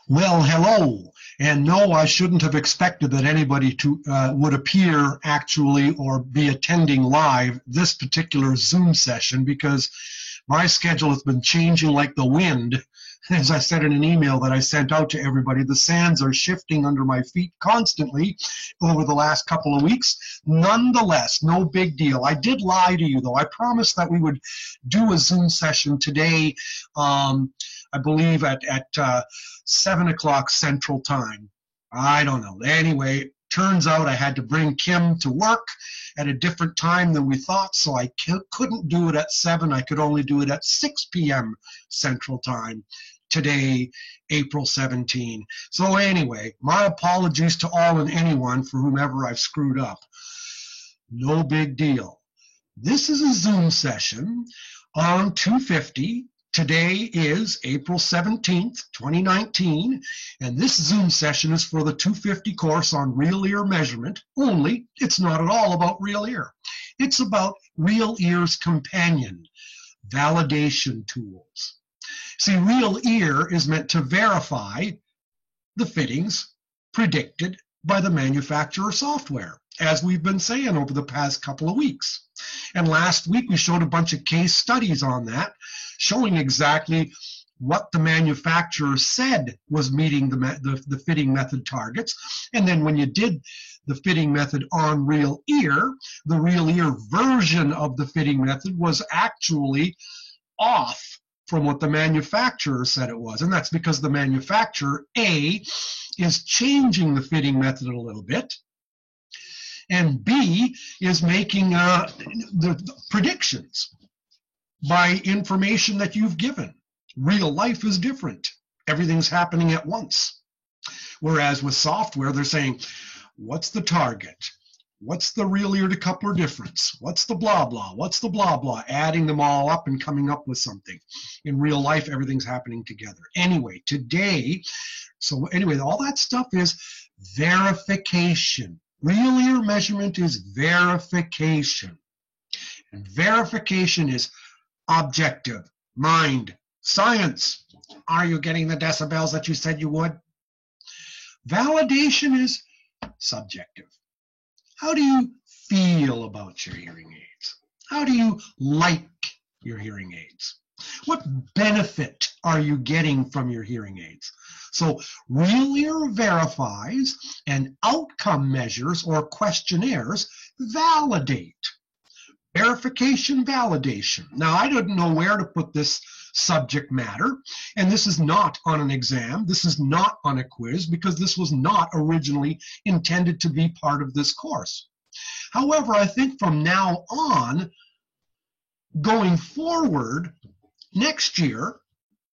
Well, hello. And no, I shouldn't have expected that anybody would appear actually or be attending live this particular Zoom session because my schedule has been changing like the wind. As I said in an email that I sent out to everybody, the sands are shifting under my feet constantly over the last couple of weeks. Nonetheless, no big deal. I did lie to you, though. I promised that we would do a Zoom session today, I believe at 7 o'clock Central Time. I don't know. Anyway, turns out I had to bring Kim to work at a different time than we thought, so I couldn't do it at 7. I could only do it at 6 p.m. Central Time today, April 17. So anyway, my apologies to all and anyone for whomever I've screwed up. No big deal. This is a Zoom session on 250. Today is April 17th, 2019, and this Zoom session is for the 250 course on real ear measurement, only it's not at all about real ear. It's about real ear's companion, validation tools. See, real ear is meant to verify the fittings predicted by the manufacturer software, as we've been saying over the past couple of weeks. And last week we showed a bunch of case studies on that, showing exactly what the manufacturer said was meeting the fitting method targets. And then when you did the fitting method on real ear, the real ear version of the fitting method was actually off from what the manufacturer said it was. And that's because the manufacturer, A, is changing the fitting method a little bit, and B, is making the predictions by information that you've given. Real life is different. Everything's happening at once. Whereas with software, they're saying, what's the target? What's the real ear to coupler difference? What's the blah, blah? What's the blah, blah? Adding them all up and coming up with something. In real life, everything's happening together. Anyway, today, all that stuff is verification. Real ear measurement is verification. And verification is objective, mind, science. Are you getting the decibels that you said you would? Validation is subjective. How do you feel about your hearing aids? How do you like your hearing aids? What benefit are you getting from your hearing aids? So real ear verifies, and outcome measures or questionnaires validate. Verification, validation. Now, I didn't know where to put this subject matter, and this is not on an exam, this is not on a quiz, because this was not originally intended to be part of this course. However, I think from now on, going forward, next year,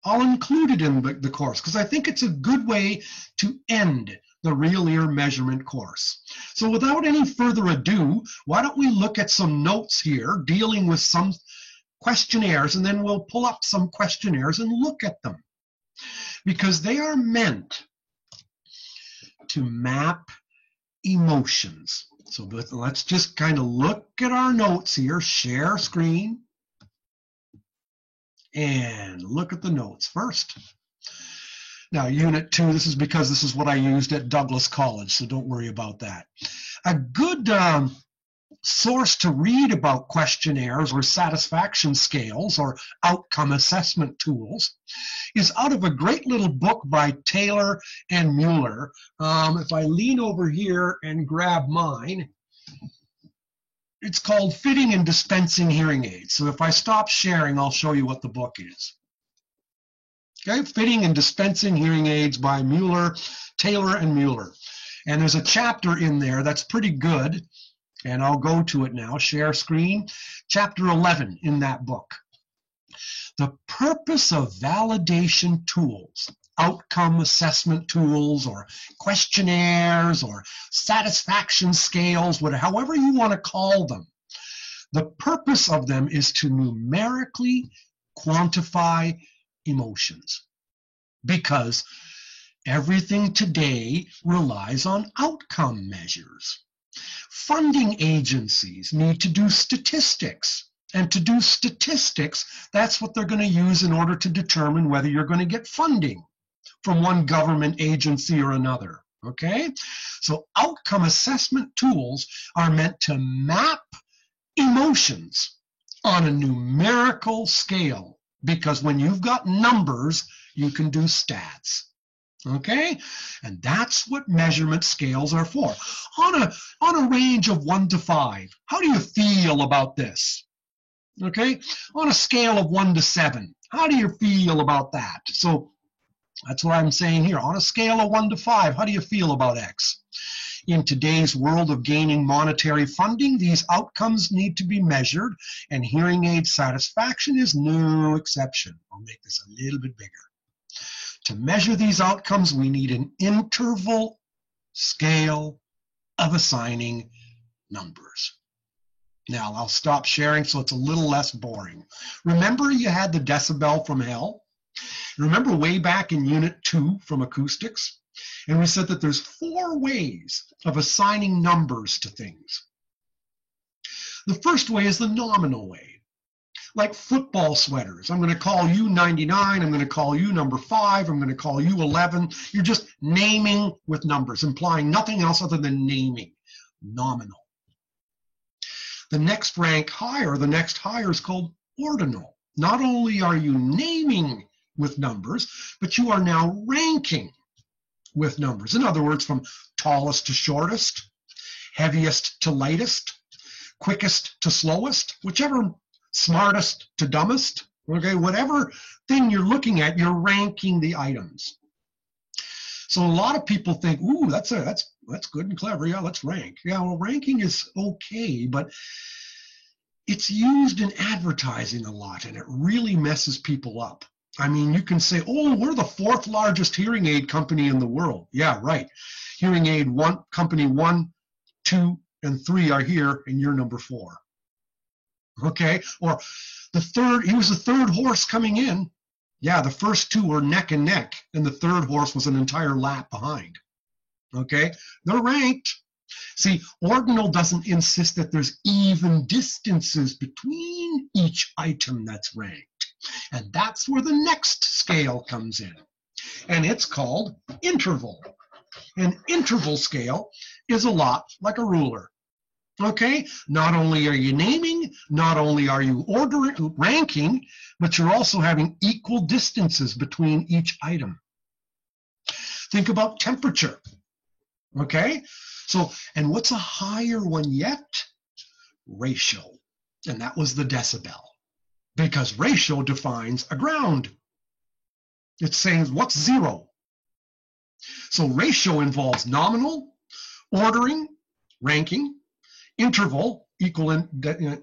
I'll include it in the course, because I think it's a good way to end the real ear measurement course. So without any further ado, why don't we look at some notes here dealing with some questionnaires, and then we'll pull up some questionnaires and look at them, because they are meant to map emotions. So let's just kind of look at our notes here, share screen, and look at the notes first. Now, Unit 2, this is because this is what I used at Douglas College, so don't worry about that. A good source to read about questionnaires or satisfaction scales or outcome assessment tools is out of a great little book by Taylor and Mueller. If I lean over here and grab mine, it's called Fitting and Dispensing Hearing Aids. So if I stop sharing, I'll show you what the book is. Okay, Fitting and Dispensing Hearing Aids by Mueller, Taylor and Mueller. And there's a chapter in there that's pretty good, and I'll go to it now, share screen, chapter 11 in that book. The purpose of validation tools, outcome assessment tools, or questionnaires, or satisfaction scales, however you want to call them, the purpose of them is to numerically quantify emotions, because everything today relies on outcome measures. Funding agencies need to do statistics, and to do statistics, that's what they're going to use in order to determine whether you're going to get funding. from one government agency or another. Okay? So outcome assessment tools are meant to map emotions on a numerical scale, because when you've got numbers, you can do stats. Okay? And that's what measurement scales are for. On a range of 1 to 5, how do you feel about this? Okay? On a scale of 1 to 7, how do you feel about that? So that's what I'm saying here. On a scale of 1 to 5, how do you feel about X? In today's world of gaining monetary funding, these outcomes need to be measured, and hearing aid satisfaction is no exception. I'll make this a little bit bigger. To measure these outcomes, we need an interval scale of assigning numbers. Now, I'll stop sharing so it's a little less boring. Remember you had the decibel from hell? Remember way back in Unit 2 from acoustics? And we said that there's 4 ways of assigning numbers to things. The first way is the nominal way. Like football sweaters. I'm going to call you 99. I'm going to call you number 5. I'm going to call you 11. You're just naming with numbers, implying nothing else other than naming. Nominal. The next rank higher, the next higher is called ordinal. Not only are you naming with numbers, but you are now ranking with numbers. In other words, from tallest to shortest, heaviest to lightest, quickest to slowest, whichever, smartest to dumbest, okay, whatever thing you're looking at, you're ranking the items. So a lot of people think, ooh, that's good and clever. Yeah, let's rank. Yeah, well, ranking is okay, but it's used in advertising a lot, and it really messes people up. I mean, you can say, oh, we're the 4th largest hearing aid company in the world. Yeah, right. Hearing aid company 1, 2, and 3 are here, and you're number 4. Okay? Or he was the 3rd horse coming in. Yeah, the first 2 were neck and neck, and the 3rd horse was an entire lap behind. Okay? They're ranked. See, ordinal doesn't insist that there's even distances between each item that's ranked. And that's where the next scale comes in. And it's called interval. An interval scale is a lot like a ruler. Okay? Not only are you naming, not only are you ranking, but you're also having equal distances between each item. Think about temperature. Okay? So, and what's a higher one yet? Ratio. And that was the decibel. Because ratio defines a ground. It's saying what's 0. So ratio involves nominal, ordering, ranking, interval, equal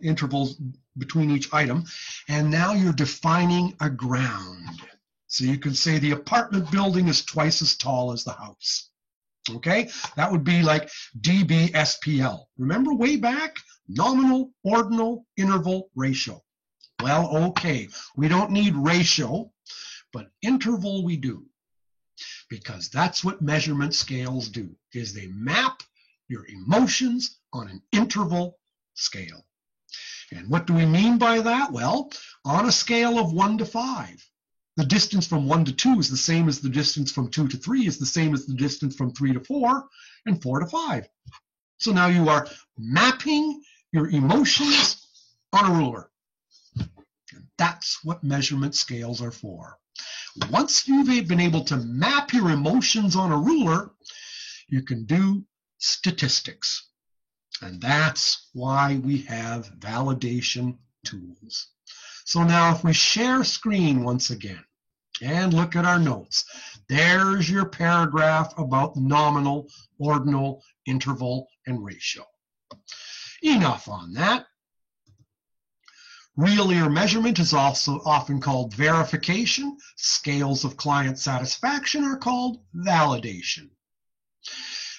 intervals between each item, and now you're defining a ground. So you can say the apartment building is twice as tall as the house. Okay? That would be like DBSPL. Remember way back? Nominal, ordinal, interval, ratio. Well, okay, we don't need ratio, but interval we do. Because that's what measurement scales do, is they map your emotions on an interval scale. And what do we mean by that? Well, on a scale of 1 to 5, the distance from 1 to 2 is the same as the distance from 2 to 3 is the same as the distance from 3 to 4 and 4 to 5. So now you are mapping your emotions on a ruler. And that's what measurement scales are for. Once you've been able to map your emotions on a ruler, you can do statistics. And that's why we have validation tools. So now if we share screen once again and look at our notes, there's your paragraph about nominal, ordinal, interval, and ratio. Enough on that. Real ear measurement is also often called verification. Scales of client satisfaction are called validation.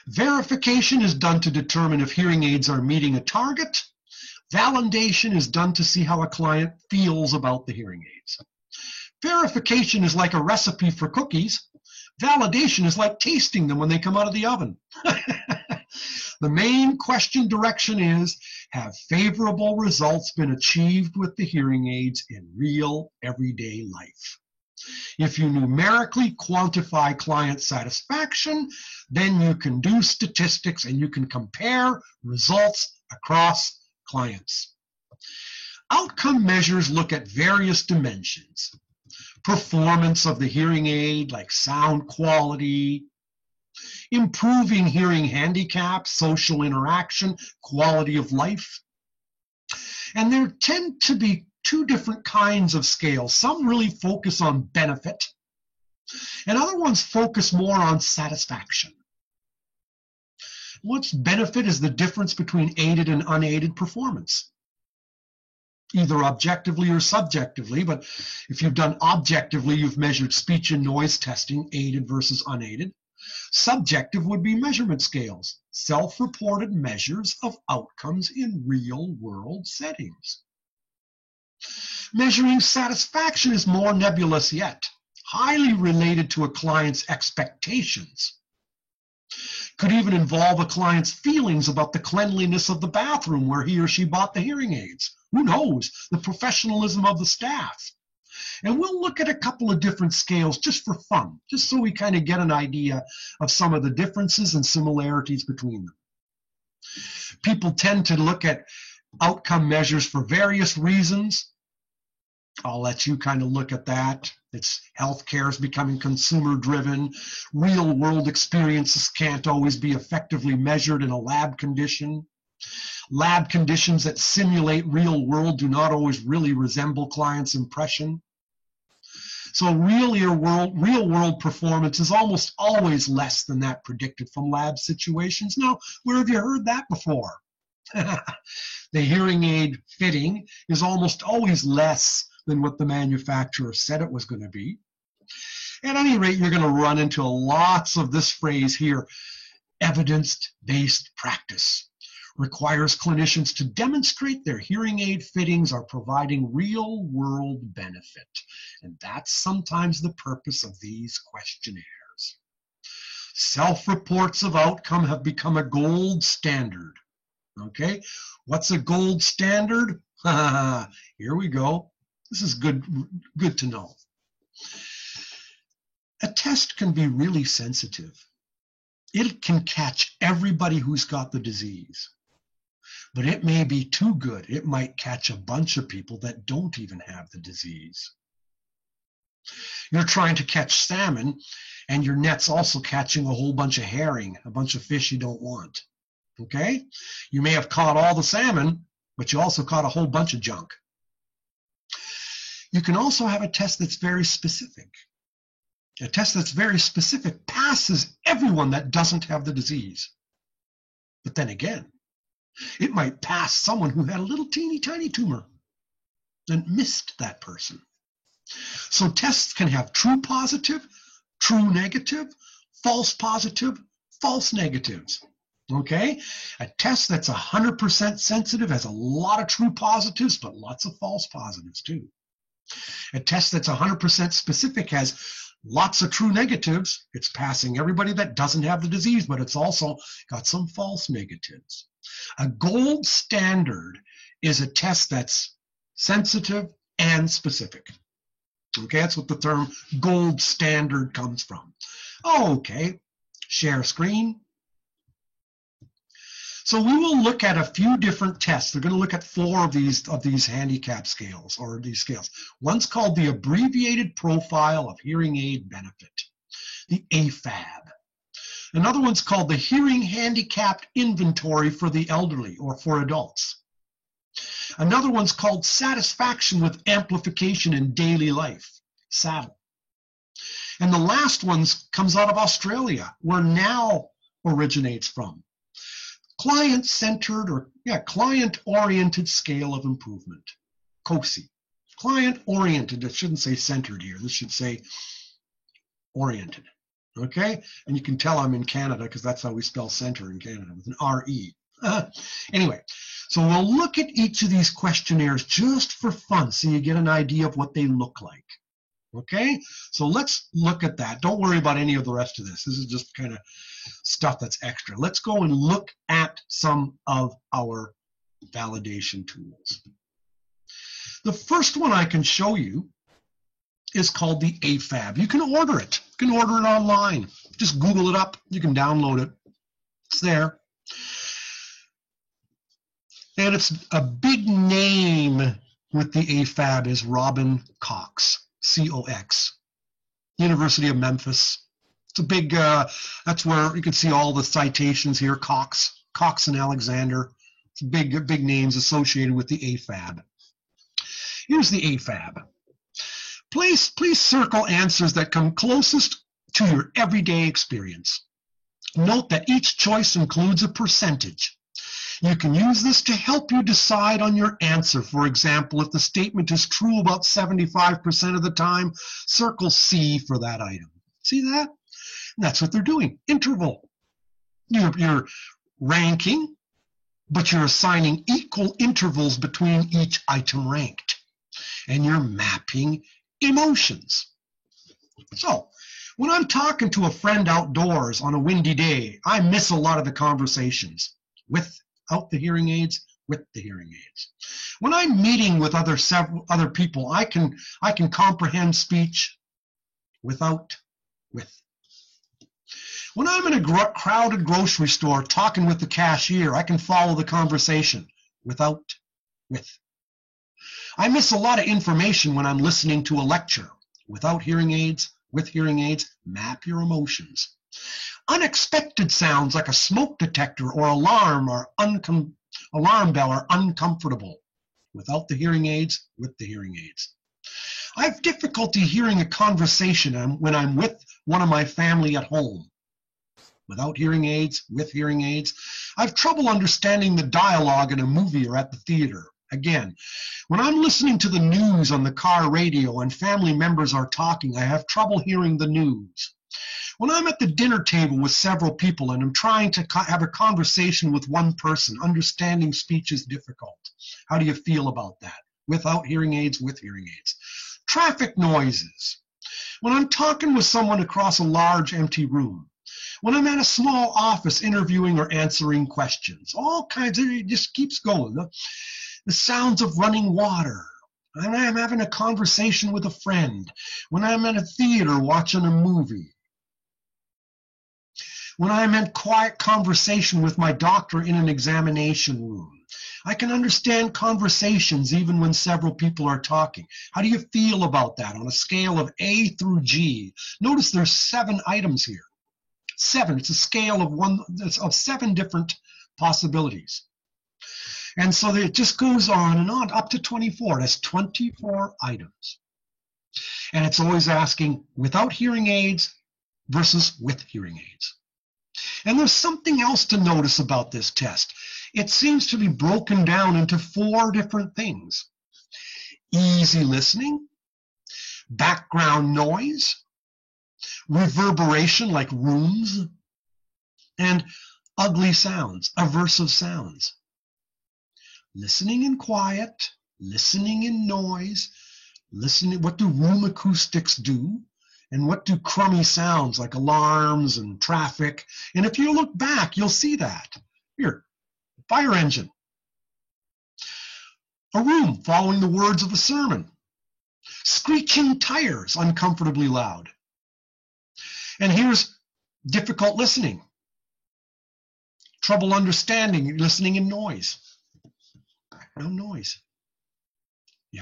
Verification is done to determine if hearing aids are meeting a target. Validation is done to see how a client feels about the hearing aids. Verification is like a recipe for cookies. Validation is like tasting them when they come out of the oven. The main question direction is, have favorable results been achieved with the hearing aids in real everyday life? If you numerically quantify client satisfaction, then you can do statistics and you can compare results across clients. Outcome measures look at various dimensions. Performance of the hearing aid, like sound quality, improving hearing handicap, social interaction, quality of life. And there tend to be two different kinds of scales. Some really focus on benefit, and other ones focus more on satisfaction. What's benefit is the difference between aided and unaided performance, either objectively or subjectively. But if you've done objectively, you've measured speech and noise testing, aided versus unaided. Subjective would be measurement scales, self-reported measures of outcomes in real-world settings. Measuring satisfaction is more nebulous yet, highly related to a client's expectations. Could even involve a client's feelings about the cleanliness of the bathroom where he or she bought the hearing aids. Who knows? The professionalism of the staff. And we'll look at a couple of different scales just for fun, just so we kind of get an idea of some of the differences and similarities between them. People tend to look at outcome measures for various reasons. I'll let you kind of look at that. It's healthcare is becoming consumer driven. Real world experiences can't always be effectively measured in a lab condition. Lab conditions that simulate real world do not always really resemble clients' impression. So real world performance is almost always less than that predicted from lab situations. Now, where have you heard that before? The hearing aid fitting is almost always less than what the manufacturer said it was going to be. At any rate, you're going to run into lots of this phrase here, evidence-based practice. Requires clinicians to demonstrate their hearing aid fittings are providing real-world benefit. And that's sometimes the purpose of these questionnaires. Self-reports of outcome have become a gold standard. Okay, what's a gold standard? Here we go. This is good to know. A test can be really sensitive. It can catch everybody who's got the disease. But it may be too good. It might catch a bunch of people that don't even have the disease. You're trying to catch salmon, and your net's also catching a whole bunch of herring, a bunch of fish you don't want. Okay? You may have caught all the salmon, but you also caught a whole bunch of junk. You can also have a test that's very specific. A test that's very specific passes everyone that doesn't have the disease. But then again, it might pass someone who had a little teeny tiny tumor and missed that person. So tests can have true positive, true negative, false positive, false negatives. Okay? A test that's 100% sensitive has a lot of true positives, but lots of false positives too. A test that's 100% specific has lots of true negatives. It's passing everybody that doesn't have the disease, but it's also got some false negatives. A gold standard is a test that's sensitive and specific. Okay, that's what the term gold standard comes from. Okay, share screen. So we will look at a few different tests. We're going to look at 4 of these handicap scales, or these scales. One's called the Abbreviated Profile of Hearing Aid Benefit, the AFAB. Another one's called the Hearing Handicapped Inventory for the Elderly, or for adults. Another one's called Satisfaction with Amplification in Daily Life, SADL. And the last one comes out of Australia, where NOW originates from. Client-centered, or client-oriented scale of improvement, COSI. Client-oriented, it shouldn't say centered here, this should say oriented, okay? And you can tell I'm in Canada because that's how we spell center in Canada, with an R-E. Anyway, so we'll look at each of these questionnaires just for fun so you get an idea of what they look like. Okay, so let's look at that. Don't worry about any of the rest of this. This is just kind of stuff that's extra. Let's go and look at some of our validation tools. The first one I can show you is called the AFAB. You can order it. You can order it online. Just Google it up. You can download it. It's there. And it's a big name with the AFAB is Robin Cox, C-O-X, University of Memphis. It's a big, that's where you can see all the citations here, Cox and Alexander. It's big names associated with the AFAB. Here's the AFAB. Please circle answers that come closest to your everyday experience. Note that each choice includes a percentage. You can use this to help you decide on your answer. For example, if the statement is true about 75% of the time, circle C for that item. See that? And that's what they're doing. Interval. You're ranking, but you're assigning equal intervals between each item ranked. And you're mapping emotions. So, when I'm talking to a friend outdoors on a windy day, I miss a lot of the conversations without the hearing aids, with the hearing aids. When I'm meeting with other people, I can comprehend speech with. When I'm in a crowded grocery store talking with the cashier, I can follow the conversation with. I miss a lot of information when I'm listening to a lecture. Without hearing aids, with hearing aids, map your emotions. Unexpected sounds like a smoke detector or alarm bell are uncomfortable. Without the hearing aids, with the hearing aids. I have difficulty hearing a conversation when I'm with one of my family at home. Without hearing aids, with hearing aids. I have trouble understanding the dialogue in a movie or at the theater. Again, when I'm listening to the news on the car radio and family members are talking, I have trouble hearing the news. When I'm at the dinner table with several people and I'm trying to have a conversation with one person, understanding speech is difficult. How do you feel about that? Without hearing aids, with hearing aids. Traffic noises. When I'm talking with someone across a large empty room. When I'm at a small office interviewing or answering questions. All kinds of, it just keeps going. The sounds of running water. When I'm having a conversation with a friend. When I'm at a theater watching a movie. When I'm in quiet conversation with my doctor in an examination room. I can understand conversations even when several people are talking. How do you feel about that on a scale of A through G? Notice there's 7 items here. 7. It's a scale of 7 different possibilities. And so it just goes on and on up to 24. That's 24 items. And it's always asking without hearing aids versus with hearing aids. And there's something else to notice about this test. It seems to be broken down into 4 different things. Easy listening, background noise, reverberation like rooms, and ugly sounds, aversive sounds. Listening in quiet, listening in noise, listening, what do room acoustics do? And what do crummy sounds like alarms and traffic? And if you look back, you'll see that. Here, fire engine. A room following the words of a sermon. Screeching tires, uncomfortably loud. And here's difficult listening. Trouble understanding, listening in noise. Background noise.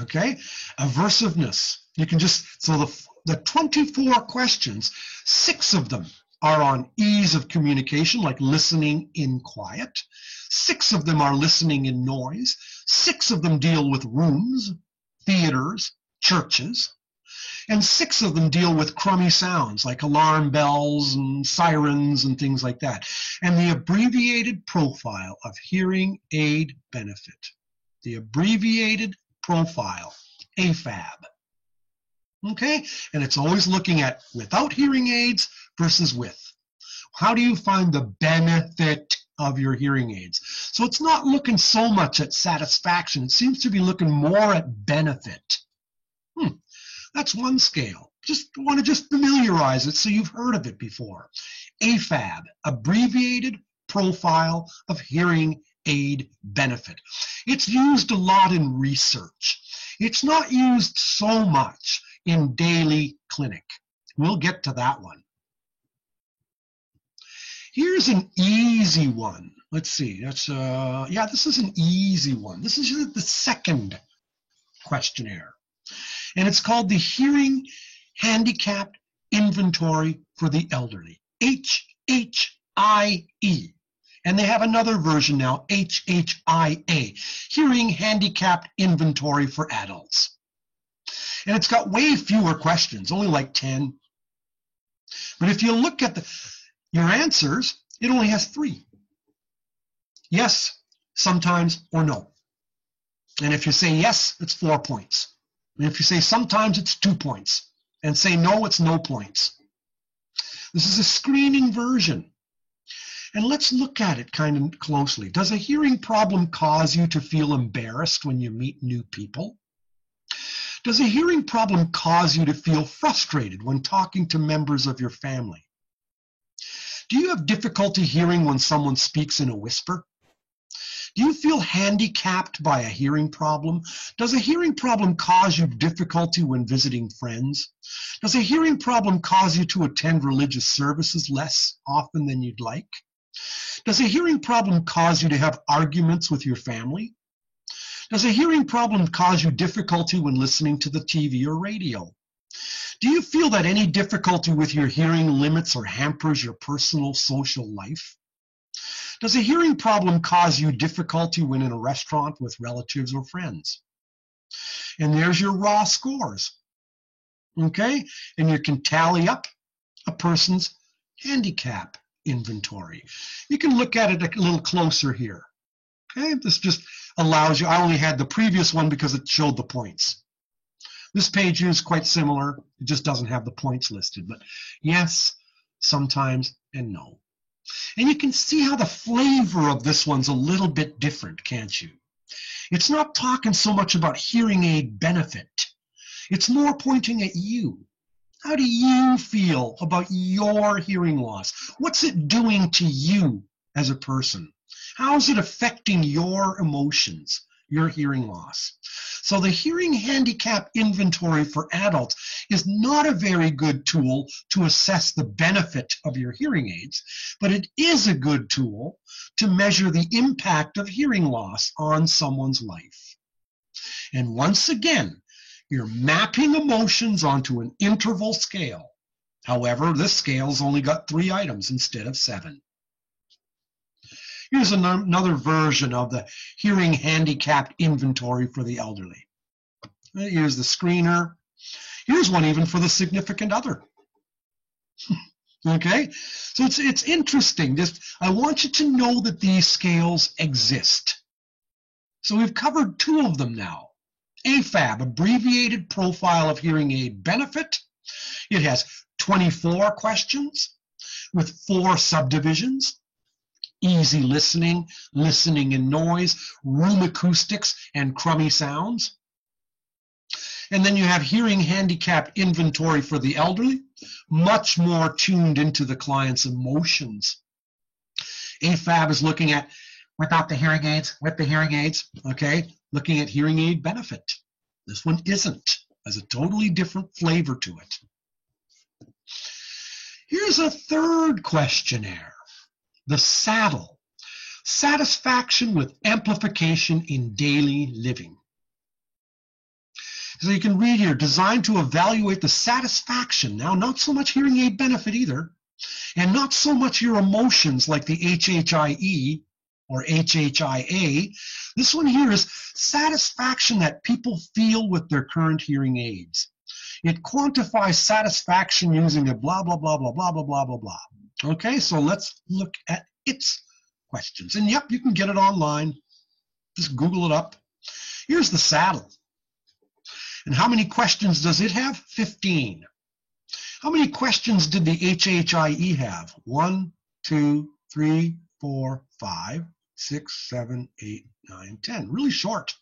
Okay? Aversiveness. You can just, so the 24 questions, 6 of them are on ease of communication, like listening in quiet. 6 of them are listening in noise. 6 of them deal with rooms, theaters, churches. And 6 of them deal with crummy sounds, like alarm bells and sirens and things like that. And the abbreviated profile of hearing aid benefit. The abbreviated profile, AFAB. Okay? And it's always looking at without hearing aids versus with. How do you find the benefit of your hearing aids? So it's not looking so much at satisfaction. It seems to be looking more at benefit. That's one scale. Just want to familiarize it so you've heard of it before. AFAB, abbreviated profile of hearing aid benefit. It's used a lot in research. It's not used so much in daily clinic. We'll get to that one. Here's an easy one. Let's see. This is an easy one. This is the second questionnaire. And it's called the Hearing Handicapped Inventory for the Elderly, HHIE. And they have another version now, HHIA, Hearing Handicapped Inventory for Adults. And it's got way fewer questions, only like 10. But if you look at your answers, it only has 3. Yes, sometimes, or no. And if you say yes, it's 4 points. And if you say sometimes, it's 2 points. And say no, it's no points. This is a screening version. And let's look at it kind of closely. Does a hearing problem cause you to feel embarrassed when you meet new people? Does a hearing problem cause you to feel frustrated when talking to members of your family? Do you have difficulty hearing when someone speaks in a whisper? Do you feel handicapped by a hearing problem? Does a hearing problem cause you difficulty when visiting friends? Does a hearing problem cause you to attend religious services less often than you'd like? Does a hearing problem cause you to have arguments with your family? Does a hearing problem cause you difficulty when listening to the TV or radio? Do you feel that any difficulty with your hearing limits or hampers your personal social life? Does a hearing problem cause you difficulty when in a restaurant with relatives or friends? And there's your raw scores, okay? And you can tally up a person's handicap inventory. You can look at it a little closer here, okay? This just allows you, I only had the previous one because it showed the points. This page is quite similar, it just doesn't have the points listed, but yes, sometimes, and no. And you can see how the flavor of this one's a little bit different, can't you? It's not talking so much about hearing aid benefit. It's more pointing at you. How do you feel about your hearing loss? What's it doing to you as a person? How is it affecting your emotions, your hearing loss? So the Hearing Handicap Inventory for Adults is not a very good tool to assess the benefit of your hearing aids, but it is a good tool to measure the impact of hearing loss on someone's life. And once again, you're mapping emotions onto an interval scale. However, this scale's only got 3 items instead of 7. Here's another version of the Hearing Handicapped Inventory for the Elderly. Here's the screener. Here's one even for the significant other. Okay, so it's interesting. I want you to know that these scales exist. So we've covered 2 of them now. AFAB, Abbreviated Profile of Hearing Aid Benefit. It has 24 questions with 4 subdivisions. Easy listening, listening in noise, room acoustics, and crummy sounds. And then you have Hearing Handicap Inventory for the Elderly, much more tuned into the client's emotions. AFAB is looking at without the hearing aids, with the hearing aids, okay? Looking at hearing aid benefit. This one isn't, has a totally different flavor to it. Here's a third questionnaire. The SADL, Satisfaction with Amplification in Daily Living. So you can read here, designed to evaluate the satisfaction, now not so much hearing aid benefit either, and not so much your emotions like the HHIE or HHIA. This one here is satisfaction that people feel with their current hearing aids. It quantifies satisfaction using a blah, blah, blah, blah, blah, blah, blah, blah, blah. Okay, so let's look at its questions. And yep, you can get it online. Just Google it up. Here's the SADL. And how many questions does it have? 15. How many questions did the HHIE have? 1, 2, 3, 4, 5, 6, 7, 8, 9, 10. Really short.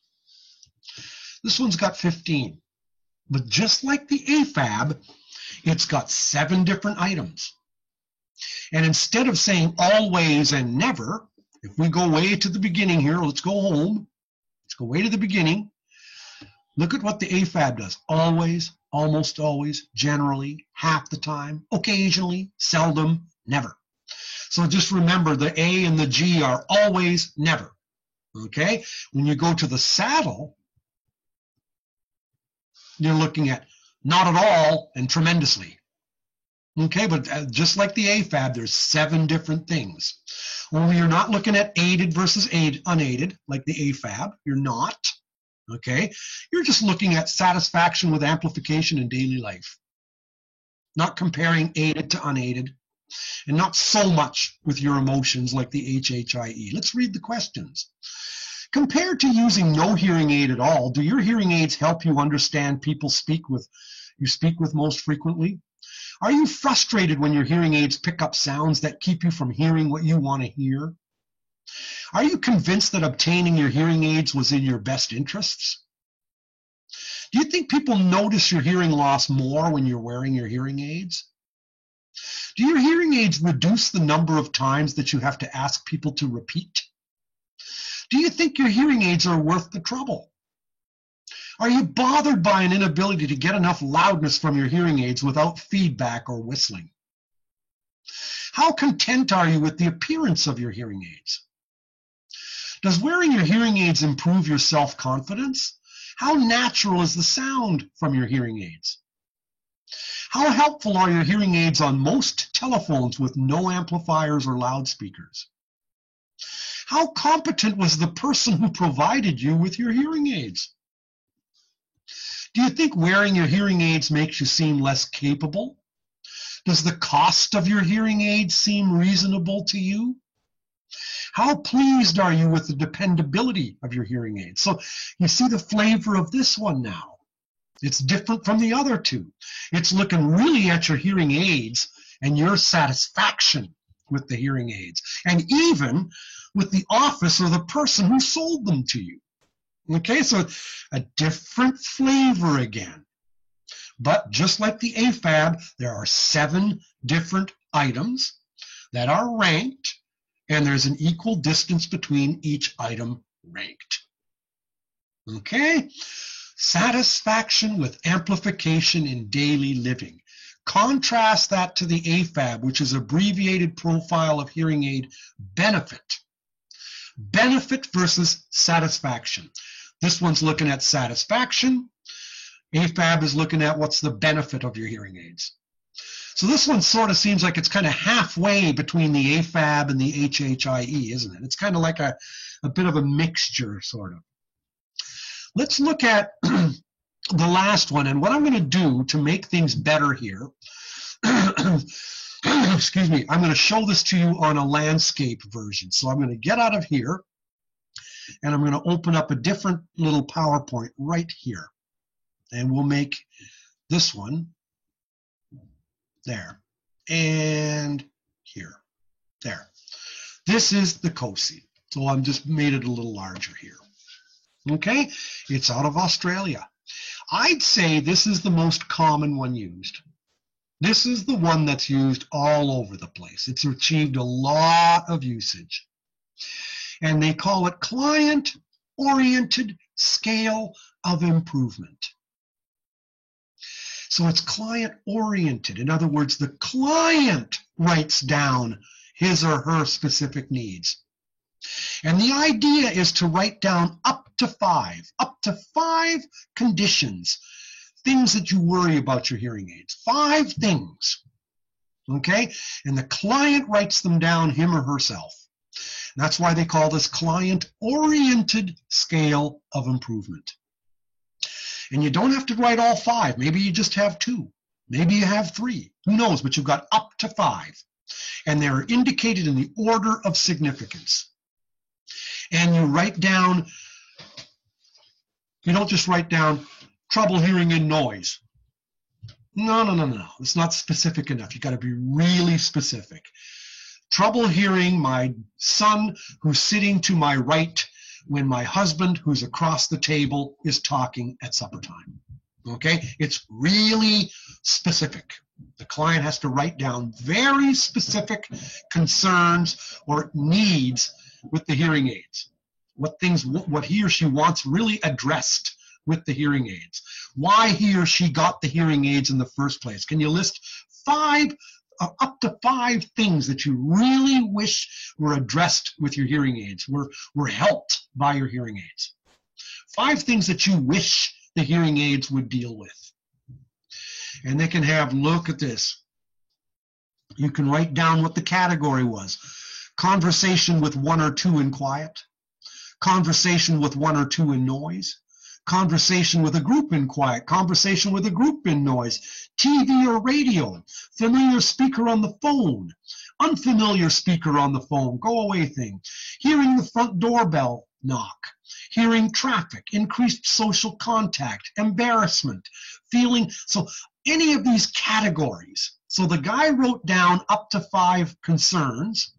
This one's got 15. But just like the AFAB, it's got 7 different items. And instead of saying always and never, if we go way to the beginning here, let's go home. Let's go way to the beginning. Look at what the AFAB does. Always, almost always, generally, half the time, occasionally, seldom, never. So just remember the A and the G are always, never. Okay? When you go to the saddle, you're looking at not at all and tremendously. Okay, but just like the AFAB, there's 7 different things. Only you're not looking at aided versus unaided, like the AFAB. You're not. Okay? You're just looking at satisfaction with amplification in daily life. Not comparing aided to unaided. And not so much with your emotions like the HHIE. Let's read the questions. Compared to using no hearing aid at all, do your hearing aids help you understand people you speak with most frequently? Are you frustrated when your hearing aids pick up sounds that keep you from hearing what you want to hear? Are you convinced that obtaining your hearing aids was in your best interests? Do you think people notice your hearing loss more when you're wearing your hearing aids? Do your hearing aids reduce the number of times that you have to ask people to repeat? Do you think your hearing aids are worth the trouble? Are you bothered by an inability to get enough loudness from your hearing aids without feedback or whistling? How content are you with the appearance of your hearing aids? Does wearing your hearing aids improve your self-confidence? How natural is the sound from your hearing aids? How helpful are your hearing aids on most telephones with no amplifiers or loudspeakers? How competent was the person who provided you with your hearing aids? Do you think wearing your hearing aids makes you seem less capable? Does the cost of your hearing aids seem reasonable to you? How pleased are you with the dependability of your hearing aids? So you see the flavor of this one now. It's different from the other two. It's looking really at your hearing aids and your satisfaction with the hearing aids, and even with the office or the person who sold them to you. Okay, so a different flavor again. But just like the AFAB, there are 7 different items that are ranked, and there's an equal distance between each item ranked. Okay? Satisfaction with amplification in daily living. Contrast that to the AFAB, which is abbreviated profile of hearing aid benefit. Benefit versus satisfaction. This one's looking at satisfaction. AFAB is looking at what's the benefit of your hearing aids. So this one sort of seems like it's kind of halfway between the AFAB and the HHIE, isn't it? It's kind of like a bit of a mixture, sort of. Let's look at the last one, and what I'm going to do to make things better here, excuse me, I'm going to show this to you on a landscape version. So I'm going to get out of here, and I'm going to open up a different little PowerPoint right here. And we'll make this one there and here. There. This is the COSI. So I'm just made it a little larger here. Okay? It's out of Australia. I'd say this is the most common one used. This is the one that's used all over the place. It's achieved a lot of usage. And they call it client-oriented scale of improvement. So it's client-oriented. In other words, the client writes down his or her specific needs. And the idea is to write down up to five conditions, things that you worry about your hearing aids. 5 things, okay? And the client writes them down, him or herself. And that's why they call this client-oriented scale of improvement. And you don't have to write all 5. Maybe you just have 2. Maybe you have 3. Who knows? But you've got up to 5. And they're indicated in the order of significance. And you write down, you don't just write down trouble hearing in noise. No. It's not specific enough. You've got to be really specific. Trouble hearing my son who's sitting to my right when my husband who's across the table is talking at supper time. Okay? It's really specific. The client has to write down very specific concerns or needs with the hearing aids. What he or she wants really addressed with the hearing aids, why he or she got the hearing aids in the first place. Can you list up to five things that you really wish were addressed with your hearing aids, were helped by your hearing aids? 5 things that you wish the hearing aids would deal with. And they can have, look at this. You can write down what the category was. Conversation with 1 or 2 in quiet. Conversation with 1 or 2 in noise. Conversation with a group in quiet. Conversation with a group in noise. TV or radio. Familiar speaker on the phone. Unfamiliar speaker on the phone. Go away thing. Hearing the front doorbell knock. Hearing traffic. Increased social contact. Embarrassment. Feeling. So any of these categories. So the guy wrote down up to 5 concerns,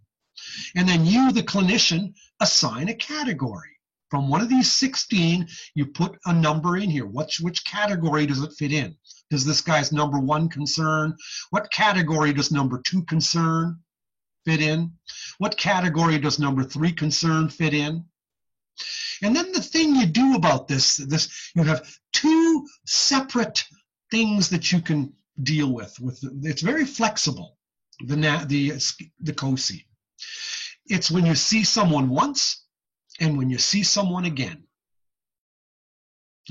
and then you, the clinician, assign a category. From one of these 16, you put a number in here. Which category does it fit in? Does this guy's number 1 concern? What category does number 2 concern fit in? What category does number 3 concern fit in? And then the thing you do about this you have 2 separate things that you can deal with. It's very flexible, the COSI. It's when you see someone once and when you see someone again.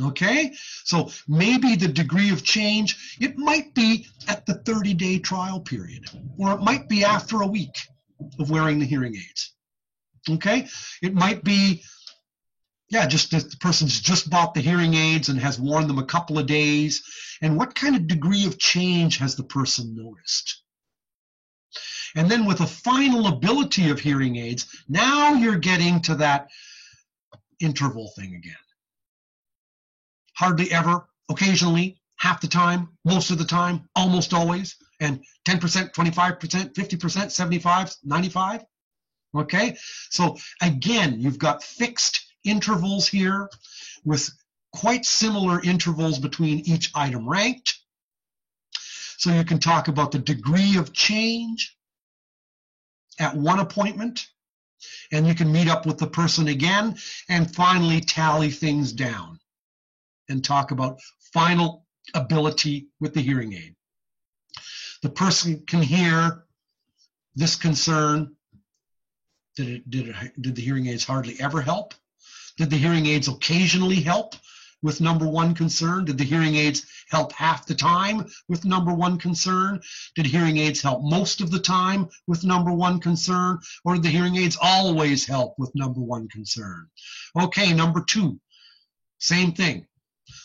Okay? So maybe the degree of change, it might be at the 30-day trial period, or it might be after a week of wearing the hearing aids. Okay? It might be, just if the person's just bought the hearing aids and has worn them a couple of days, and what kind of degree of change has the person noticed? And then with a final ability of hearing aids, now you're getting to that interval thing again. Hardly ever, occasionally, half the time, most of the time, almost always, and 10%, 25%, 50%, 75, 95. Okay? So again, you've got fixed intervals here with quite similar intervals between each item ranked. So you can talk about the degree of change at one appointment, and you can meet up with the person again and finally tally things down and talk about final ability with the hearing aid. The person can hear this concern. Did the hearing aids hardly ever help? Did the hearing aids occasionally help with number 1 concern? Did the hearing aids help half the time with number 1 concern? Did hearing aids help most of the time with number 1 concern? Or did the hearing aids always help with number 1 concern? Okay, number 2, same thing.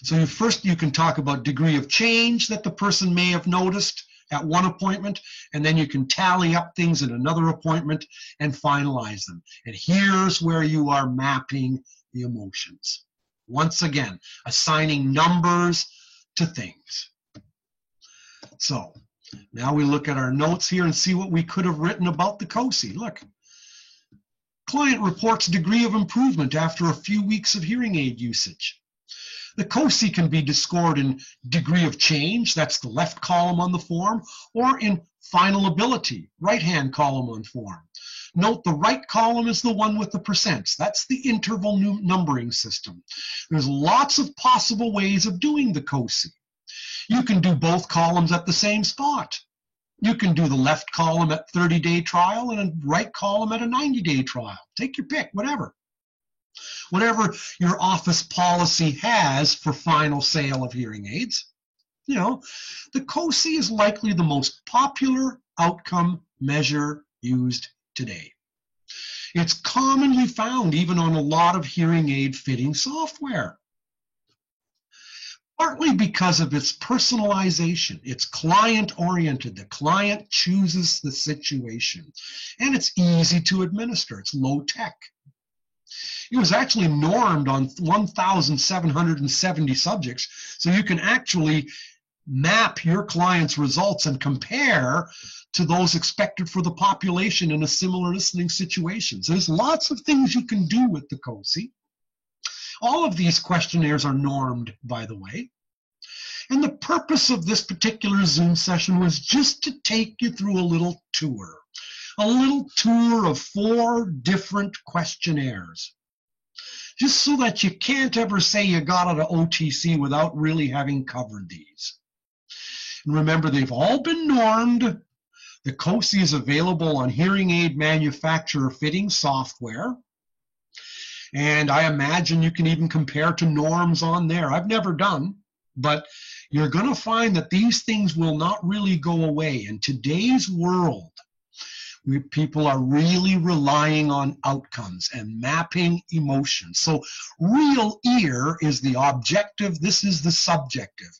So you can talk about degree of change that the person may have noticed at one appointment, and then you can tally up things in another appointment and finalize them. And here's where you are mapping the emotions. Once again, assigning numbers to things. So now we look at our notes here and see what we could have written about the COSI. Look, client reports degree of improvement after a few weeks of hearing aid usage. The COSI can be scored in degree of change, that's the left column on the form, or in final ability, right-hand column on form. Note the right column is the one with the percents. That's the interval numbering system. There's lots of possible ways of doing the COSI. You can do both columns at the same spot. You can do the left column at 30-day trial and a right column at a 90-day trial. Take your pick, whatever. Whatever your office policy has for final sale of hearing aids, the COSI is likely the most popular outcome measure used today. It's commonly found even on a lot of hearing aid fitting software. Partly because of its personalization, it's client-oriented. The client chooses the situation, and it's easy to administer. It's low-tech. It was actually normed on 1,770 subjects, so you can actually map your client's results and compare to those expected for the population in a similar listening situation. So there's lots of things you can do with the COSI. All of these questionnaires are normed, by the way. And the purpose of this particular Zoom session was just to take you through a little tour of 4 different questionnaires. just so that you can't ever say you got out of OTC without really having covered these. And remember, they've all been normed. The COSI is available on hearing aid manufacturer fitting software. And I imagine you can even compare to norms on there. I've never done, but you're going to find that these things will not really go away. In today's world, people are really relying on outcomes and mapping emotions. So real ear is the objective. This is the subjective.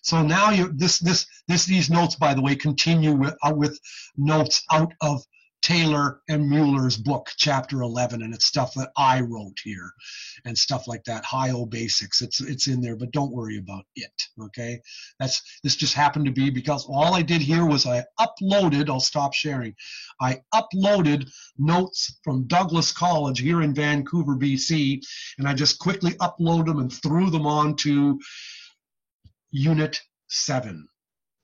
So now these notes, by the way, continue with notes out of Taylor and Mueller's book, chapter 11, and it's stuff that I wrote here and stuff like that. Hi-O Basics, it's in there, but don't worry about it, okay? This just happened to be because all I did here was I uploaded, I'll stop sharing, I uploaded notes from Douglas College here in Vancouver, BC, and I just quickly uploaded them and threw them onto Unit 7,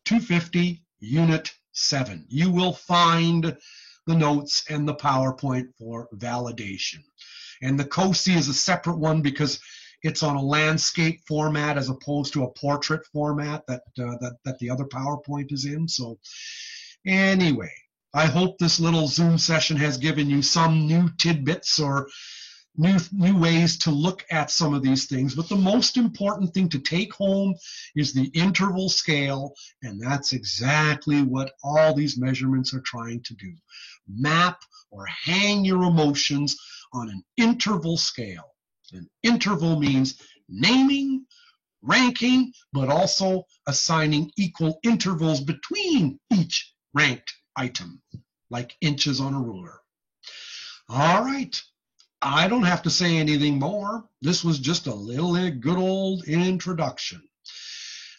250, Unit 7. You will find the notes and the PowerPoint for validation. And the COSI is a separate one because it's on a landscape format as opposed to a portrait format that the other PowerPoint is in. So anyway, I hope this little Zoom session has given you some new tidbits or new ways to look at some of these things. But the most important thing to take home is the interval scale, and that's exactly what all these measurements are trying to do. Map or hang your emotions on an interval scale. An interval means naming, ranking, but also assigning equal intervals between each ranked item, like inches on a ruler. All right. I don't have to say anything more. This was just a little good old introduction.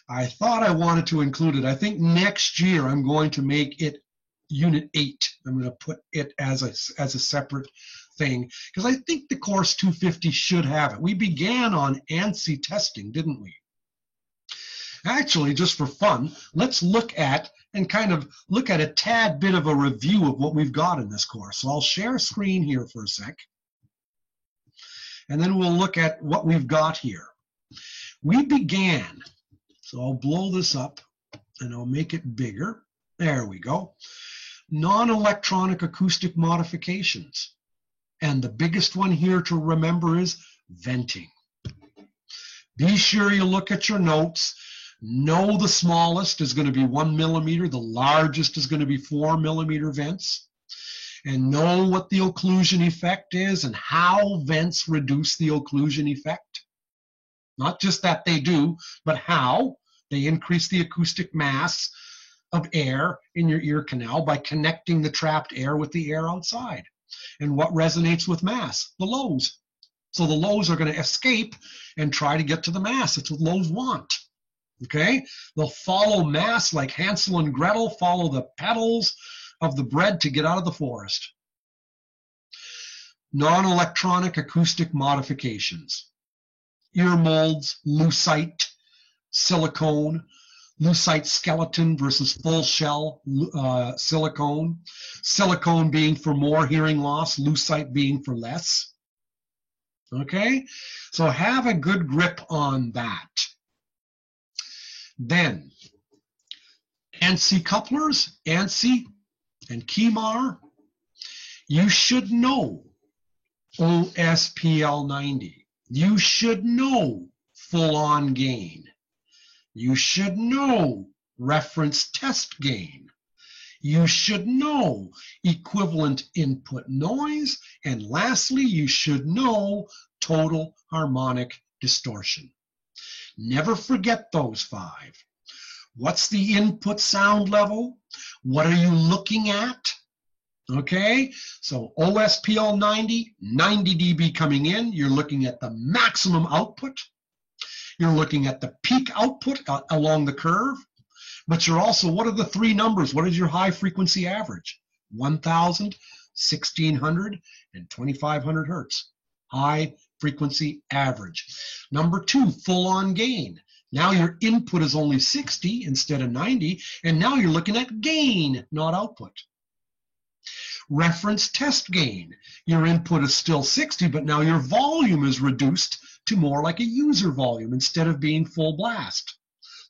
I thought I wanted to include it. I think next year I'm going to make it Unit 8. I'm going to put it as a separate thing because I think the course 250 should have it. We began on ANSI testing, didn't we? Actually, just for fun, let's look at and kind of look at a tad bit of a review of what we've got in this course. So I'll share screen here for a sec. And then we'll look at what we've got here. We began, so I'll blow this up and I'll make it bigger. There we go. Non-electronic acoustic modifications. And the biggest one here to remember is venting. Be sure you look at your notes. Know the smallest is going to be 1 millimeter. The largest is going to be 4 millimeter vents. And know what the occlusion effect is and how vents reduce the occlusion effect. Not just that they do, but how they increase the acoustic mass of air in your ear canal by connecting the trapped air with the air outside. And what resonates with mass? The lows. So the lows are going to escape and try to get to the mass. That's what lows want. Okay? They'll follow mass like Hansel and Gretel follow the petals of the bread to get out of the forest. Non-electronic acoustic modifications. Ear molds, lucite, silicone, lucite skeleton versus full shell silicone. Silicone being for more hearing loss, lucite being for less. Okay? So have a good grip on that. Then, ANSI couplers, ANSI, and KEMAR, you should know OSPL 90. You should know full-on gain. You should know reference test gain. You should know equivalent input noise. And lastly, you should know total harmonic distortion. Never forget those 5. What's the input sound level? What are you looking at? Okay, so OSPL 90, 90 dB coming in. You're looking at the maximum output. You're looking at the peak output along the curve. But you're also, what are the 3 numbers? What is your high frequency average? 1,000, 1,600, and 2,500 hertz. High frequency average. Number 2, full on gain. Now your input is only 60 instead of 90, and now you're looking at gain, not output. Reference test gain. Your input is still 60, but now your volume is reduced to more like a user volume instead of being full blast,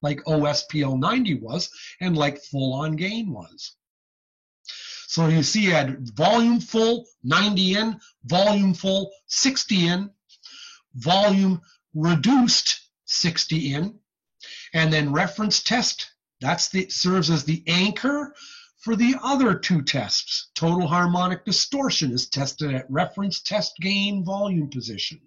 like OSPL 90 was and like full on gain was. So you see you had volume full, 90 in, volume full, 60 in, volume reduced, 60 in, and then reference test, serves as the anchor for the other two tests. Total harmonic distortion is tested at reference test gain volume position.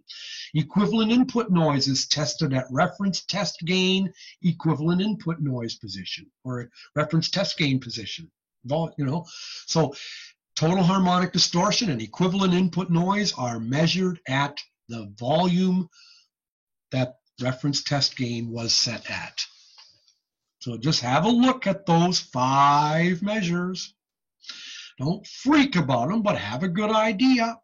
Equivalent input noise is tested at reference test gain equivalent input noise position, or reference test gain position. So total harmonic distortion and equivalent input noise are measured at the volume that reference test gain was set at. So just have a look at those 5 measures. Don't freak about them, but have a good idea.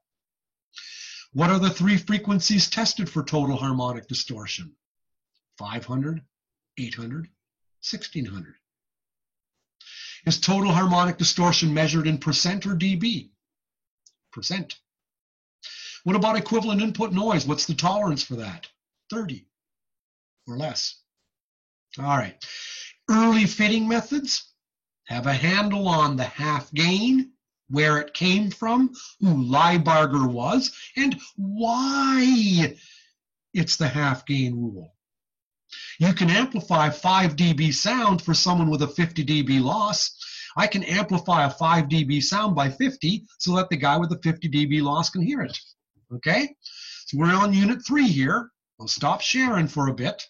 What are the 3 frequencies tested for total harmonic distortion? 500, 800, 1600. Is total harmonic distortion measured in percent or dB? Percent. What about equivalent input noise? What's the tolerance for that? 30 or less. All right. Early fitting methods have a handle on the half gain, where it came from, who Liebarger was, and why it's the half gain rule. You can amplify 5 dB sound for someone with a 50 dB loss. I can amplify a 5 dB sound by 50 so that the guy with the 50 dB loss can hear it. Okay? So we're on unit 3 here. I'll stop sharing for a bit.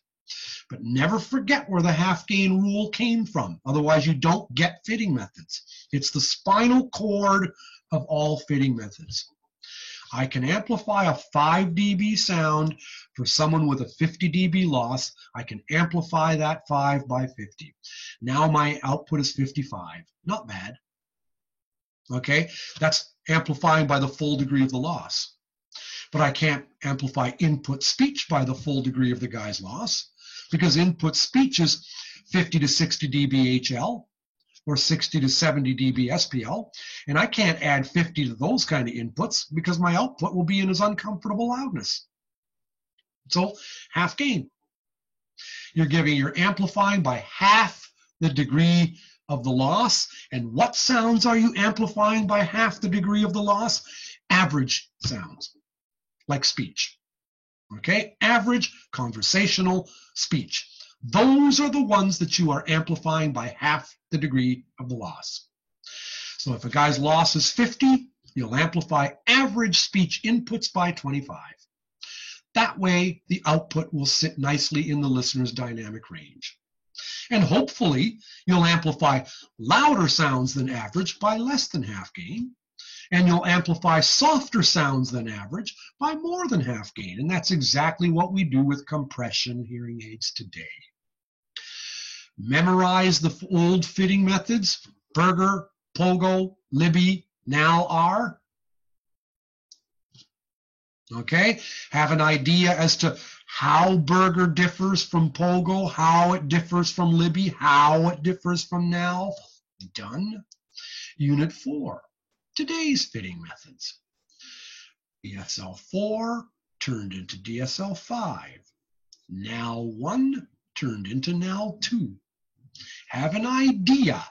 But never forget where the half gain rule came from. Otherwise, you don't get fitting methods. It's the spinal cord of all fitting methods. I can amplify a 5 dB sound for someone with a 50 dB loss. I can amplify that 5 by 50. Now my output is 55. Not bad. Okay? That's amplifying by the full degree of the loss. But I can't amplify input speech by the full degree of the guy's loss, because input speech is 50 to 60 dB HL or 60 to 70 dB SPL, and I can't add 50 to those kind of inputs because my output will be in his uncomfortable loudness. So half gain. You're amplifying by half the degree of the loss. And what sounds are you amplifying by half the degree of the loss? Average sounds, like speech. Okay, average conversational speech. Those are the ones that you are amplifying by half the degree of the loss. So if a guy's loss is 50, you'll amplify average speech inputs by 25. That way, the output will sit nicely in the listener's dynamic range. And hopefully, you'll amplify louder sounds than average by less than half gain. And you'll amplify softer sounds than average by more than half gain. And that's exactly what we do with compression hearing aids today. Memorize the old fitting methods. Berger, Pogo, Libby, now R. Okay, have an idea as to how Berger differs from Pogo, how it differs from Libby, how it differs from now. Done. Unit 4. Today's fitting methods. DSL4 turned into DSL5. Now 1 turned into now 2. Have an idea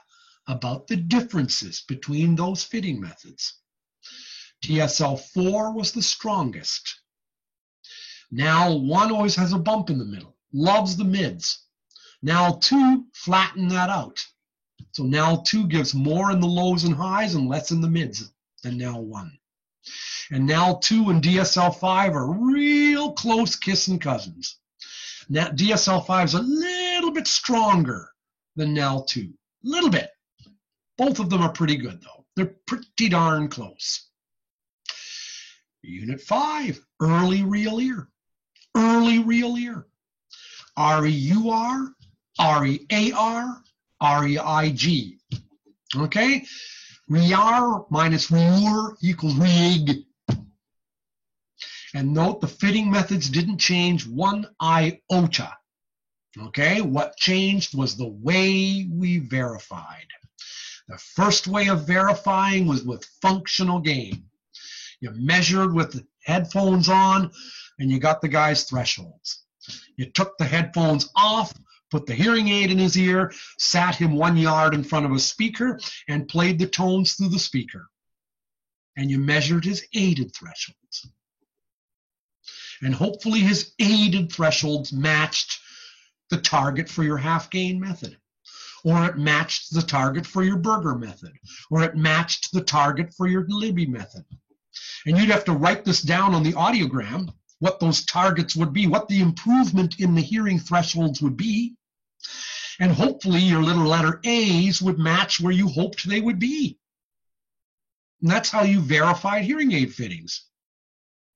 about the differences between those fitting methods. TSL4 was the strongest. Now 1 always has a bump in the middle, loves the mids. Now 2 flattened that out. So now 2 gives more in the lows and highs and less in the mids than now 1. And now 2 and DSL5 are real close kissing cousins. Now DSL5 is a little bit stronger than now 2. A little bit. Both of them are pretty good though. They're pretty darn close. Unit 5, early real ear. Early real ear. REUR, REAR, REIG. Okay? REAR minus REUR equals REIG. And note the fitting methods didn't change one iota. Okay? What changed was the way we verified. The first way of verifying was with functional gain. You measured with the headphones on, and you got the guy's thresholds. You took the headphones off, put the hearing aid in his ear, sat him 1 yard in front of a speaker, and played the tones through the speaker. And you measured his aided thresholds. And hopefully his aided thresholds matched the target for your half-gain method. Or it matched the target for your Berger method. Or it matched the target for your Libby method. And you'd have to write this down on the audiogram, what those targets would be, what the improvement in the hearing thresholds would be. And hopefully your little letter A's would match where you hoped they would be. And that's how you verified hearing aid fittings.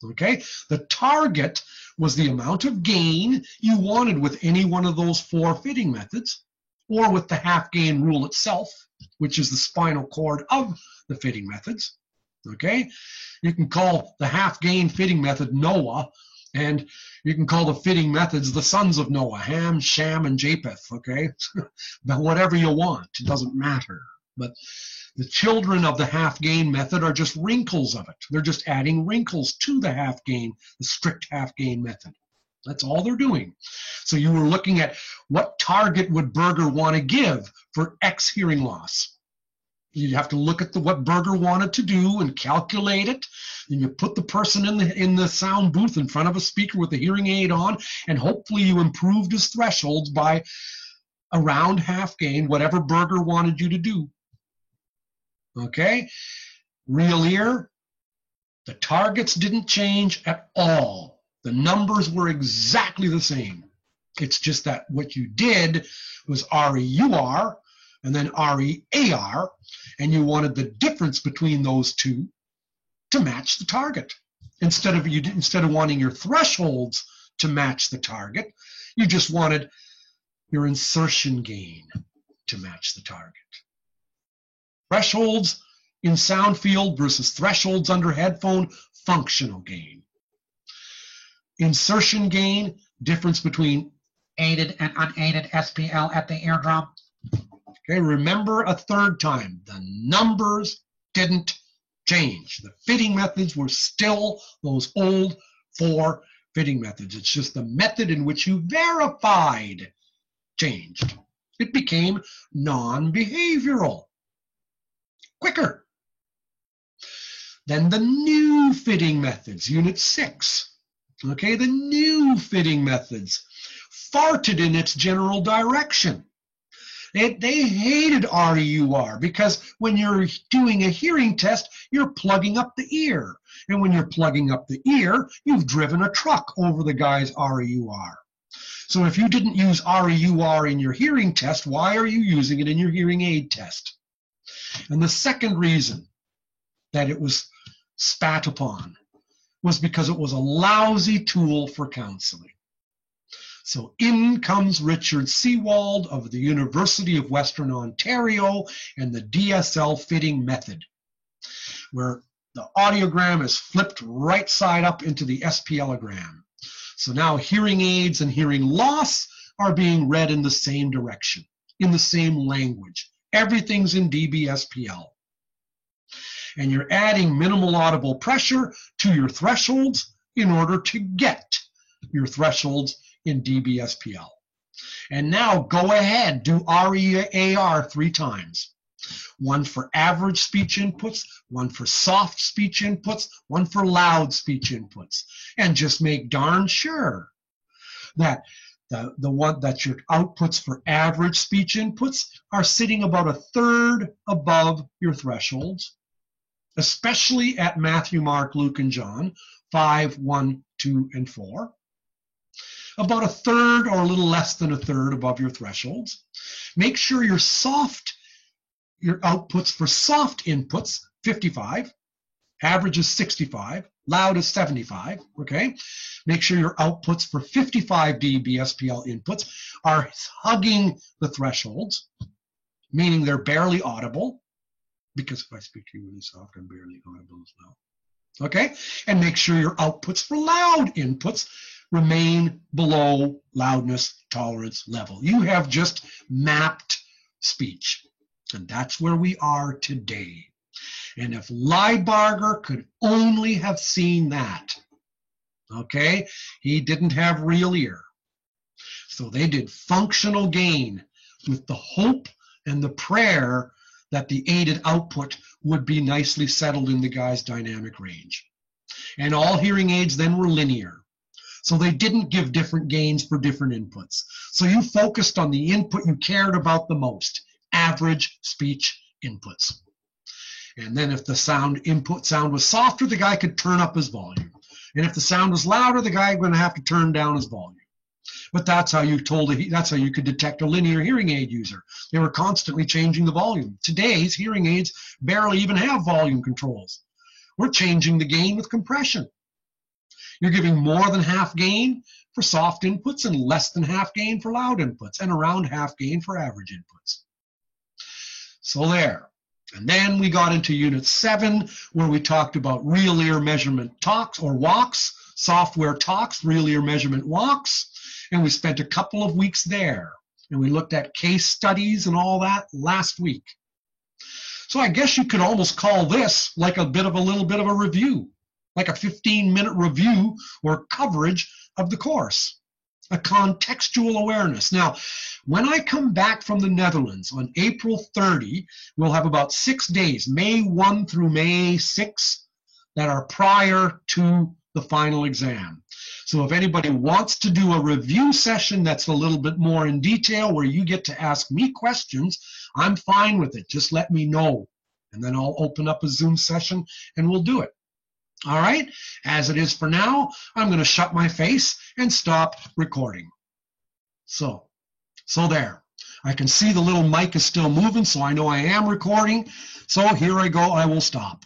Okay? The target was the amount of gain you wanted with any one of those 4 fitting methods, or with the half-gain rule itself, which is the spinal cord of the fitting methods. Okay? You can call the half-gain fitting method Noah, and you can call the fitting methods the sons of Noah, Ham, Shem, and Japheth. Okay? But whatever you want, it doesn't matter. But the children of the half-gain method are just wrinkles of it. They're just adding wrinkles to the half-gain, the strict half-gain method. That's all they're doing. So you were looking at what target would Berger want to give for X hearing loss. You'd have to look at what Berger wanted to do and calculate it. Then you put the person in the sound booth in front of a speaker with the hearing aid on, and hopefully you improved his thresholds by around half gain, whatever Berger wanted you to do. Okay? Real ear, the targets didn't change at all. The numbers were exactly the same. It's just that what you did was REUR and then REAR, and you wanted the difference between those two to match the target. Instead of wanting your thresholds to match the target, you just wanted your insertion gain to match the target. Thresholds in sound field versus thresholds under headphone, functional gain. Insertion gain, difference between aided and unaided SPL at the eardrum. Okay, remember a third time, the numbers didn't change. The fitting methods were still those old 4 fitting methods. It's just the method in which you verified changed. It became non-behavioral. Quicker. Then the new fitting methods, Unit 6. Okay, the new fitting methods farted in its general direction. They hated REUR because when you're doing a hearing test, you're plugging up the ear. And when you're plugging up the ear, you've driven a truck over the guy's REUR. So if you didn't use REUR in your hearing test, why are you using it in your hearing aid test? And the second reason that it was spat upon was because it was a lousy tool for counseling. So in comes Richard Seawald of the University of Western Ontario and the DSL fitting method, where the audiogram is flipped right side up into the SPLogram. So now hearing aids and hearing loss are being read in the same direction, in the same language. Everything's in dB-SPL. And you're adding minimal audible pressure to your thresholds in order to get your thresholds in dB-SPL. And now go ahead, do REAR 3 times. One for average speech inputs, one for soft speech inputs, one for loud speech inputs. And just make darn sure that the one that your outputs for average speech inputs are sitting about 1/3 above your thresholds, especially at Matthew, Mark, Luke, and John, 5, 1, 2, and 4. About 1/3 or a little less than 1/3 above your thresholds. Make sure your outputs for soft inputs, 55, average is 65, loud is 75, okay? Make sure your outputs for 55 dB-SPL inputs are hugging the thresholds, meaning they're barely audible, because if I speak to you really soft, I'm barely audible as well. Okay? And make sure your outputs for loud inputs remain below loudness tolerance level. You have just mapped speech. And that's where we are today. And if Linebarger could only have seen that, okay, he didn't have real ear. So they did functional gain with the hope and the prayer that the aided output would be nicely settled in the guy's dynamic range. And all hearing aids then were linear. So they didn't give different gains for different inputs. So you focused on the input you cared about the most, average speech inputs. And then if the input sound was softer, the guy could turn up his volume. And if the sound was louder, the guy was going to have to turn down his volume. But that's how you could detect a linear hearing aid user. They were constantly changing the volume. Today's hearing aids barely even have volume controls. We're changing the gain with compression. You're giving more than half gain for soft inputs and less than half gain for loud inputs and around half gain for average inputs. So there. And then we got into Unit 7 where we talked about real ear measurement talks or walks, software talks, real ear measurement walks, and we spent a couple of weeks there. And we looked at case studies and all that last week. So I guess you could almost call this like a little bit of a review, like a 15-minute review or coverage of the course, a contextual awareness. Now, when I come back from the Netherlands on April 30, we'll have about 6 days, May 1 through May 6, that are prior to the final exam. So if anybody wants to do a review session that's a little bit more in detail where you get to ask me questions, I'm fine with it. Just let me know. And then I'll open up a Zoom session and we'll do it. All right? As it is for now, I'm going to shut my face and stop recording. So there. I can see the little mic is still moving, so I know I am recording. So here I go. I will stop.